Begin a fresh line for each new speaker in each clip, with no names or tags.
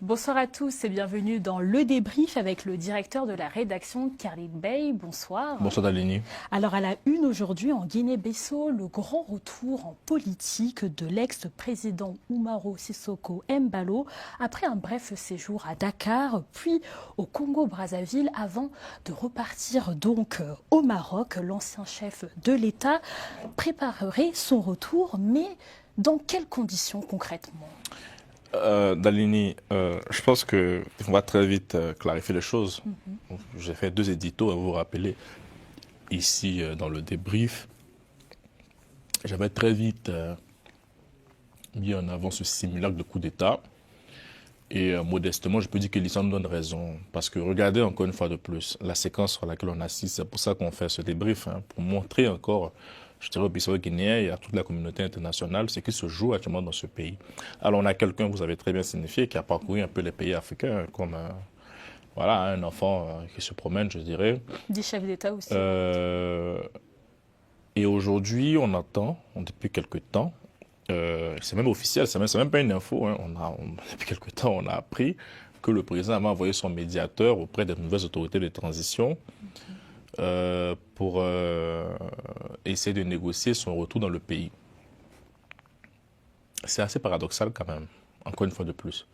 Bonsoir à tous et bienvenue dans Le Débrief avec le directeur de la rédaction, Khalid Bey. Bonsoir.
Bonsoir Dalini.
Alors à la une aujourd'hui en Guinée-Bissau, le grand retour en politique de l'ex-président Umaro Sissoko Embalo après un bref séjour à Dakar, puis au Congo-Brazzaville avant de repartir donc au Maroc. L'ancien chef de l'État préparerait son retour, mais dans quelles conditions concrètement ?
Dalini, je pense qu'on va très vite clarifier les choses. J'ai fait 2 éditos à vous rappeler ici dans le débrief. J'avais très vite mis en avant ce simulacre de coup d'État. Et modestement, je peux dire que l'histoire nous donne raison. Parce que regardez encore une fois de plus la séquence sur laquelle on assiste. C'est pour ça qu'on fait ce débrief, pour montrer encore, je dirais, au Bissau-Guinéen et à toute la communauté internationale ce qui se joue actuellement dans ce pays. Alors on a quelqu'un, vous avez très bien signifié, qui a parcouru un peu les pays africains, comme voilà, un enfant qui se promène, je dirais.
Des chefs d'État aussi.
Et aujourd'hui, on entend, depuis quelques temps, c'est même officiel, c'est même pas une info, depuis quelque temps, on a appris que le président avait envoyé son médiateur auprès des nouvelles autorités de transition pour essayer de négocier son retour dans le pays. C'est assez paradoxal quand même, encore une fois de plus.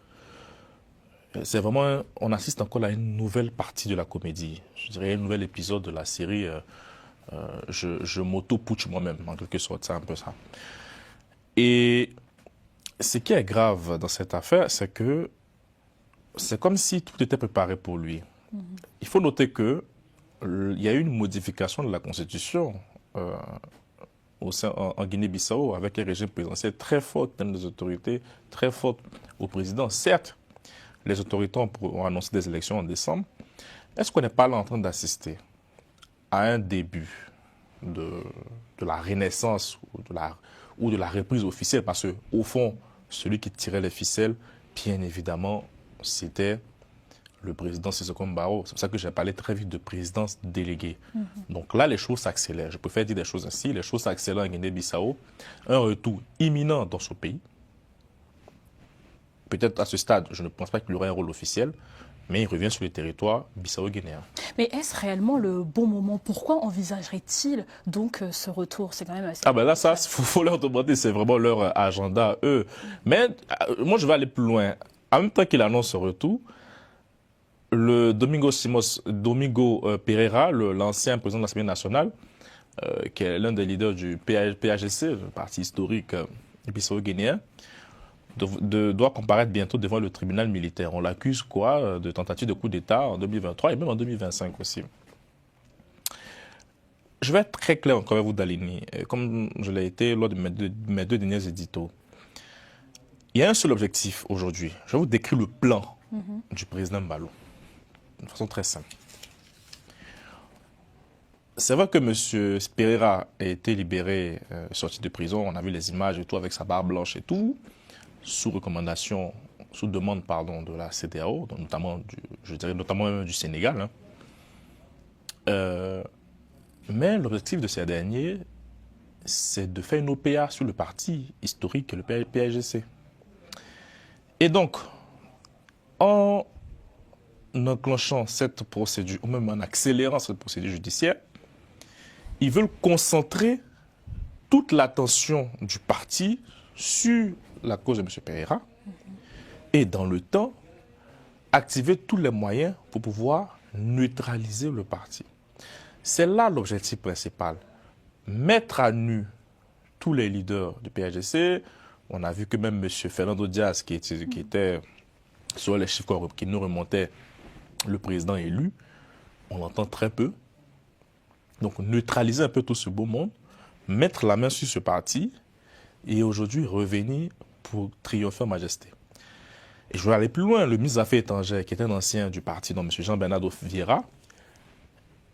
C'est vraiment, on assiste encore à une nouvelle partie de la comédie, je dirais un nouvel épisode de la série je m'auto-putsch moi-même, en quelque sorte, c'est un peu ça. Et ce qui est grave dans cette affaire, c'est que c'est comme si tout était préparé pour lui. Il faut noter qu'il y a eu une modification de la Constitution en Guinée-Bissau avec un régime présidentiel très fort dans les autorités, très fort au président. Certes, les autorités ont annoncé des élections en décembre. Est-ce qu'on n'est pas là en train d'assister à un début de la renaissance ou de la reprise officielle, parce qu'au fond, celui qui tirait les ficelles, bien évidemment, c'était le président Sissoko Embalo. C'est pour ça que j'ai parlé très vite de présidence déléguée. Donc là, les choses s'accélèrent. Je préfère dire des choses ainsi. Les choses s'accélèrent en Guinée-Bissau. Un retour imminent dans ce pays. Peut-être à ce stade, je ne pense pas qu'il aurait un rôle officiel, mais il revient sur le territoire bissau-guinéen.
Mais est-ce réellement le bon moment? Pourquoi envisagerait-il donc ce retour? C'est quand même assez...
Ah ben là, ça, il faut leur demander, c'est vraiment leur agenda, eux. Mais moi, je vais aller plus loin. En même temps qu'il annonce ce retour, le Domingo Pereira, l'ancien président de l'Assemblée nationale, qui est l'un des leaders du PAGC, le parti historique bissau-guinéen, doit comparaître bientôt devant le tribunal militaire. On l'accuse quoi? De tentative de coup d'État en 2023 et même en 2025 aussi. Je vais être très clair encore avec vous, Dalini, comme je l'ai été lors de mes 2 derniers éditos. Il y a un seul objectif aujourd'hui. Je vais vous décrire le plan du président Embalo, de façon très simple. C'est vrai que M. Pereira a été libéré, sorti de prison. On a vu les images et tout, avec sa barbe blanche et tout, sous recommandation, sous demande, pardon, de la CEDEAO, notamment notamment du Sénégal. Mais l'objectif de ces derniers, c'est de faire une OPA sur le parti historique, le PAGC. Et donc, en enclenchant cette procédure, ou même en accélérant cette procédure judiciaire, ils veulent concentrer toute l'attention du parti sur la cause de M. Pereira et dans le temps, activer tous les moyens pour pouvoir neutraliser le parti. C'est là l'objectif principal. Mettre à nu tous les leaders du PAGC. On a vu que même M. Fernando Diaz, qui était sur les chiffres qui nous remontaient, le président élu, on l'entend très peu. Donc neutraliser un peu tout ce beau monde, mettre la main sur ce parti et aujourd'hui revenir pour triompher en majesté. Et je vais aller plus loin. Le ministre des Affaires étrangères, qui était un ancien du parti, donc M. Jean-Bernardo Vieira,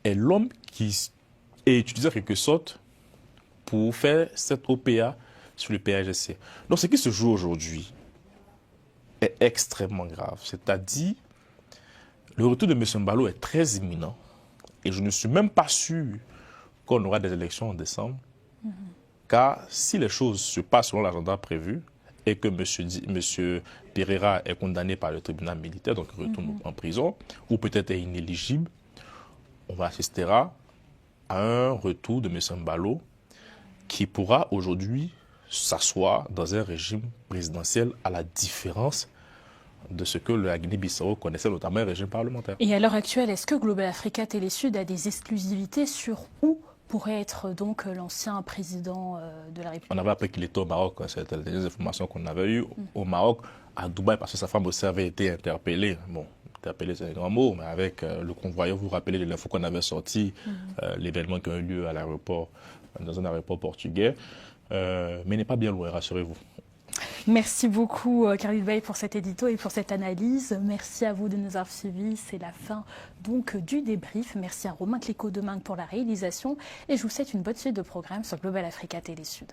est l'homme qui est utilisé en quelque sorte pour faire cette OPA sur le PAGC. Donc ce qui se joue aujourd'hui est extrêmement grave. C'est-à-dire, le retour de M. Embalo est très imminent et je ne suis même pas sûr qu'on aura des élections en décembre. Car si les choses se passent selon l'agenda prévu, et que M. Pereira est condamné par le tribunal militaire, donc il retourne en prison, ou peut-être est inéligible, on va assister à un retour de M. Embalo qui pourra aujourd'hui s'asseoir dans un régime présidentiel à la différence de ce que la Guinée-Bissau connaissait, notamment un régime parlementaire.
Et à l'heure actuelle, est-ce que Global Africa Télésud a des exclusivités sur où pourrait être donc l'ancien président de la République?
On avait appris qu'il était au Maroc, c'était les dernières informations qu'on avait eues, au Maroc, à Dubaï, parce que sa femme aussi avait été interpellée. Bon, interpellée c'est un grand mot, mais avec le convoyeur, vous vous rappelez de l'info qu'on avait sorti, l'événement qui a eu lieu à l'aéroport, dans un aéroport portugais, mais il n'est pas bien loin, rassurez-vous.
Merci beaucoup, Carly Bay, pour cet édito et pour cette analyse. Merci à vous de nous avoir suivis. C'est la fin donc du débrief. Merci à Romain Cléco-Demingue pour la réalisation. Et je vous souhaite une bonne suite de programmes sur Global Africa Télésud.